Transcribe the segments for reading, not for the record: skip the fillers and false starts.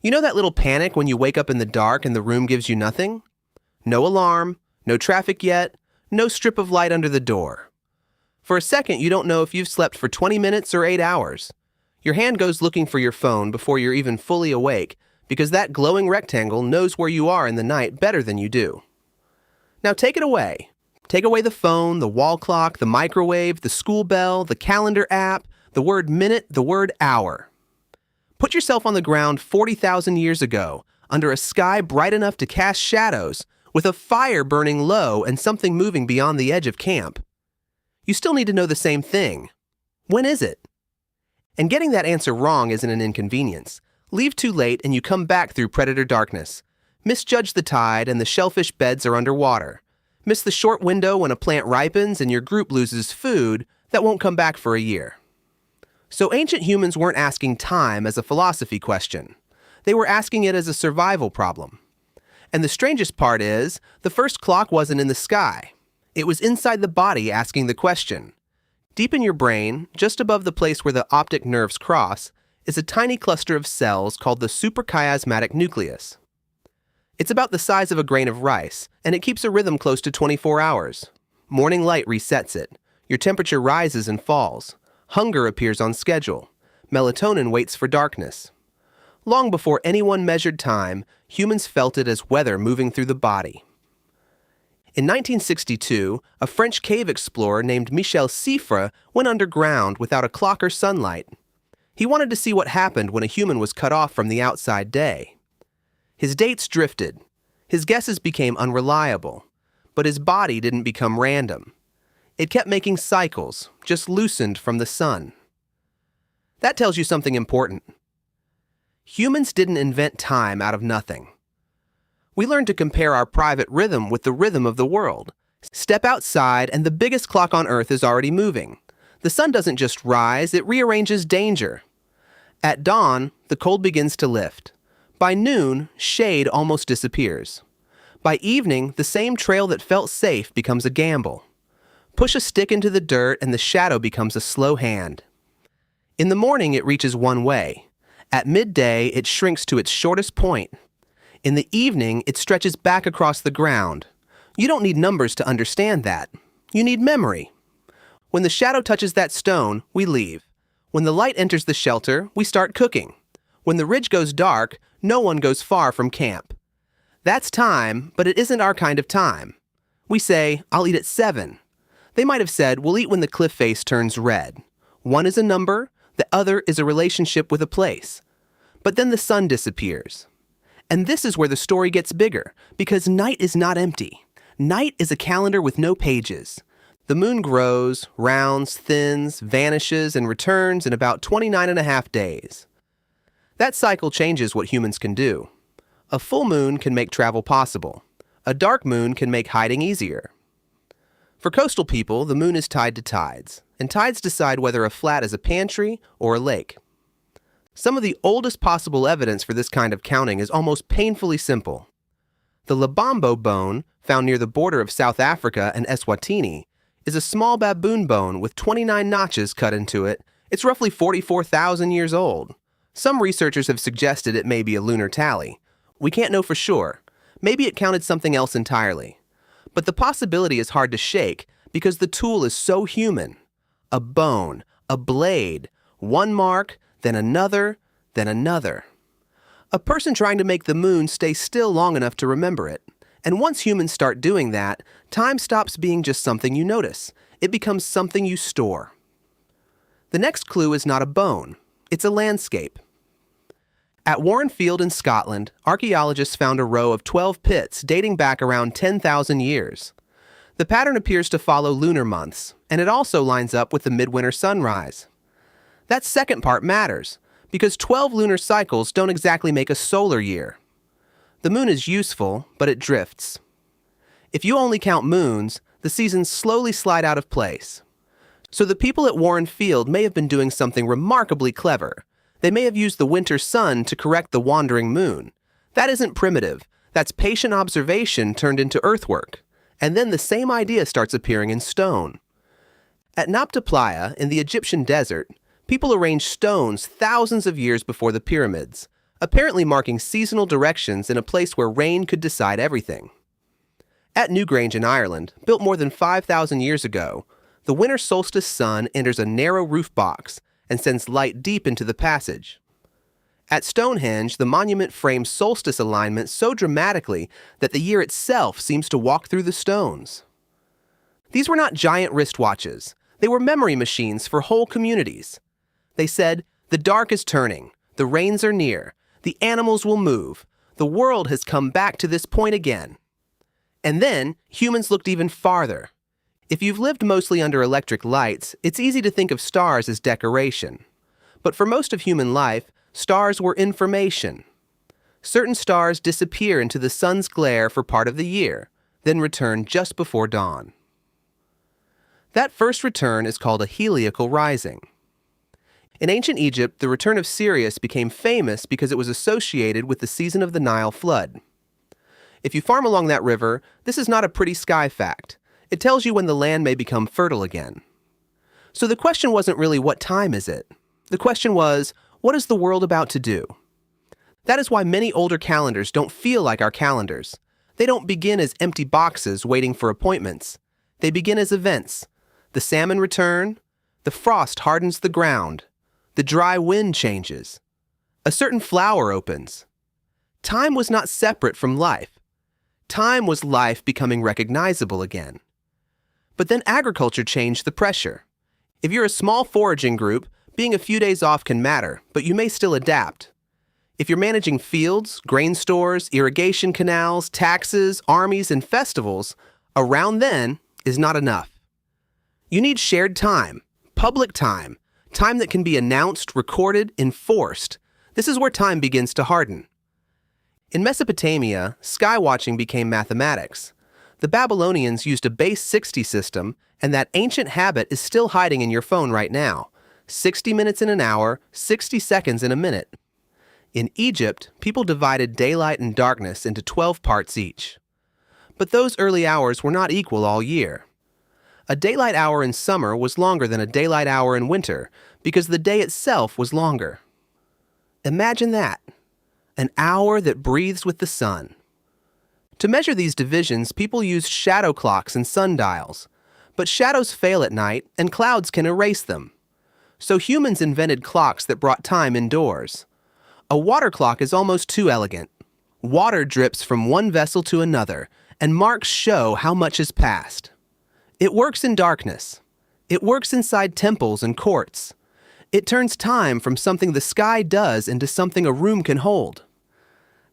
You know that little panic when you wake up in the dark and the room gives you nothing? No alarm, no traffic yet, no strip of light under the door. For a second, you don't know if you've slept for 20 minutes or 8 hours. Your hand goes looking for your phone before you're even fully awake, because that glowing rectangle knows where you are in the night better than you do. Now take it away. Take away the phone, the wall clock, the microwave, the school bell, the calendar app, the word minute, the word hour. Put yourself on the ground 40,000 years ago, under a sky bright enough to cast shadows, with a fire burning low and something moving beyond the edge of camp. You still need to know the same thing. When is it? And getting that answer wrong isn't an inconvenience. Leave too late and you come back through predator darkness. Misjudge the tide and the shellfish beds are underwater. Miss the short window when a plant ripens and your group loses food that won't come back for a year. So ancient humans weren't asking time as a philosophy question. They were asking it as a survival problem. And the strangest part is, the first clock wasn't in the sky. It was inside the body asking the question. Deep in your brain, just above the place where the optic nerves cross, is a tiny cluster of cells called the suprachiasmatic nucleus. It's about the size of a grain of rice, and it keeps a rhythm close to 24 hours. Morning light resets it. Your temperature rises and falls. Hunger appears on schedule. Melatonin waits for darkness. Long before anyone measured time, humans felt it as weather moving through the body. In 1962, a French cave explorer named Michel Siffre went underground without a clock or sunlight. He wanted to see what happened when a human was cut off from the outside day. His dates drifted. His guesses became unreliable. But his body didn't become random. It kept making cycles, just loosened from the sun. That tells you something important. Humans didn't invent time out of nothing. We learned to compare our private rhythm with the rhythm of the world. Step outside and the biggest clock on Earth is already moving. The sun doesn't just rise, it rearranges danger. At dawn, the cold begins to lift. By noon, shade almost disappears. By evening, the same trail that felt safe becomes a gamble. Push a stick into the dirt and the shadow becomes a slow hand. In the morning, it reaches one way. At midday, it shrinks to its shortest point. In the evening, it stretches back across the ground. You don't need numbers to understand that. You need memory. When the shadow touches that stone, we leave. When the light enters the shelter, we start cooking. When the ridge goes dark, no one goes far from camp. That's time, but it isn't our kind of time. We say, I'll eat at 7. They might have said, we'll eat when the cliff face turns red. One is a number, the other is a relationship with a place. But then the sun disappears. And this is where the story gets bigger, because night is not empty. Night is a calendar with no pages. The moon grows, rounds, thins, vanishes, and returns in about 29.5 days. That cycle changes what humans can do. A full moon can make travel possible. A dark moon can make hiding easier. For coastal people, the moon is tied to tides, and tides decide whether a flat is a pantry or a lake. Some of the oldest possible evidence for this kind of counting is almost painfully simple. The Lebombo bone, found near the border of South Africa and Eswatini, is a small baboon bone with 29 notches cut into it. It's roughly 44,000 years old. Some researchers have suggested it may be a lunar tally. We can't know for sure. Maybe it counted something else entirely. But the possibility is hard to shake because the tool is so human. A bone, a blade, one mark, then another, then another. A person trying to make the moon stay still long enough to remember it. And once humans start doing that, time stops being just something you notice. It becomes something you store. The next clue is not a bone. It's a landscape. At Warren Field in Scotland, archaeologists found a row of 12 pits dating back around 10,000 years. The pattern appears to follow lunar months, and it also lines up with the midwinter sunrise. That second part matters, because 12 lunar cycles don't exactly make a solar year. The moon is useful, but it drifts. If you only count moons, the seasons slowly slide out of place. So the people at Warren Field may have been doing something remarkably clever. They may have used the winter sun to correct the wandering moon. That isn't primitive. That's patient observation turned into earthwork. And then the same idea starts appearing in stone. At Nabta Playa, in the Egyptian desert, people arranged stones thousands of years before the pyramids, apparently marking seasonal directions in a place where rain could decide everything. At Newgrange in Ireland, built more than 5,000 years ago, the winter solstice sun enters a narrow roof box and sends light deep into the passage. At Stonehenge, the monument frames solstice alignment so dramatically that the year itself seems to walk through the stones. These were not giant wristwatches. They were memory machines for whole communities. They said, "The dark is turning, the rains are near, the animals will move, the world has come back to this point again." And then, humans looked even farther. If you've lived mostly under electric lights, it's easy to think of stars as decoration. But for most of human life, stars were information. Certain stars disappear into the sun's glare for part of the year, then return just before dawn. That first return is called a heliacal rising. In ancient Egypt, the return of Sirius became famous because it was associated with the season of the Nile flood. If you farm along that river, this is not a pretty sky fact. It tells you when the land may become fertile again. So the question wasn't really what time is it? The question was, what is the world about to do? That is why many older calendars don't feel like our calendars. They don't begin as empty boxes waiting for appointments. They begin as events. The salmon return, the frost hardens the ground, the dry wind changes, a certain flower opens. Time was not separate from life. Time was life becoming recognizable again. But then agriculture changed the pressure. If you're a small foraging group, being a few days off can matter, but you may still adapt. If you're managing fields, grain stores, irrigation canals, taxes, armies, and festivals, around then is not enough. You need shared time, public time, time that can be announced, recorded, enforced. This is where time begins to harden. In Mesopotamia, sky watching became mathematics. The Babylonians used a base 60 system, and that ancient habit is still hiding in your phone right now. 60 minutes in an hour, 60 seconds in a minute. In Egypt, people divided daylight and darkness into 12 parts each. But those early hours were not equal all year. A daylight hour in summer was longer than a daylight hour in winter because the day itself was longer. Imagine that. An hour that breathes with the sun. To measure these divisions, people used shadow clocks and sundials. But shadows fail at night, and clouds can erase them. So humans invented clocks that brought time indoors. A water clock is almost too elegant. Water drips from one vessel to another, and marks show how much has passed. It works in darkness. It works inside temples and courts. It turns time from something the sky does into something a room can hold.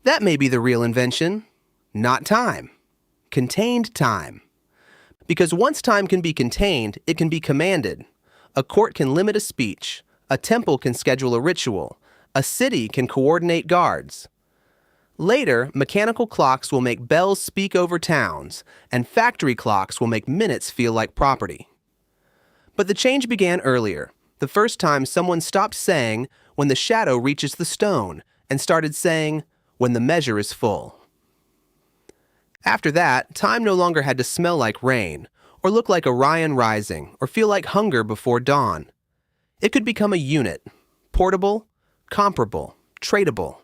That may be the real invention. Not time. Contained time. Because once time can be contained, it can be commanded. A court can limit a speech. A temple can schedule a ritual. A city can coordinate guards. Later, mechanical clocks will make bells speak over towns, and factory clocks will make minutes feel like property. But the change began earlier, the first time someone stopped saying, "when the shadow reaches the stone," and started saying, "when the measure is full." After that, time no longer had to smell like rain, or look like Orion rising, or feel like hunger before dawn. It could become a unit, portable, comparable, tradable.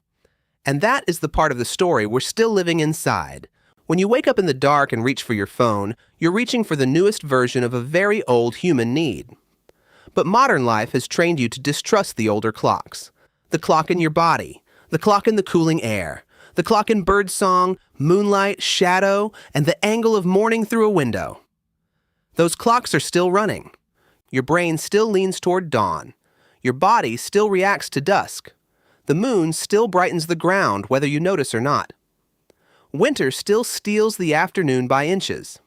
And that is the part of the story we're still living inside. When you wake up in the dark and reach for your phone, you're reaching for the newest version of a very old human need. But modern life has trained you to distrust the older clocks. The clock in your body, the clock in the cooling air, the clock in birdsong, moonlight, shadow, and the angle of morning through a window. Those clocks are still running. Your brain still leans toward dawn. Your body still reacts to dusk. The moon still brightens the ground whether you notice or not. Winter still steals the afternoon by inches.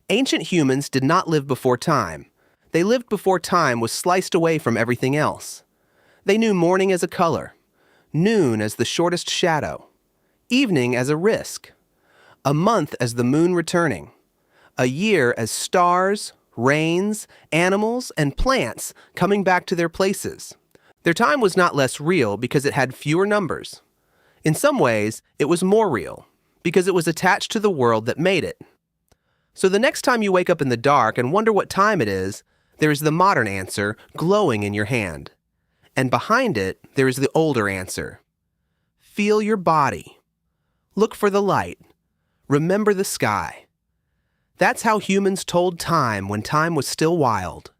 Ancient humans did not live before time. They lived before time was sliced away from everything else. They knew morning as a color, noon as the shortest shadow, evening as a risk, a month as the moon returning, a year as stars, rains, animals, and plants coming back to their places. Their time was not less real because it had fewer numbers. In some ways, it was more real because it was attached to the world that made it. So the next time you wake up in the dark and wonder what time it is, there is the modern answer glowing in your hand. And behind it, there is the older answer. Feel your body. Look for the light. Remember the sky. That's how humans told time when time was still wild.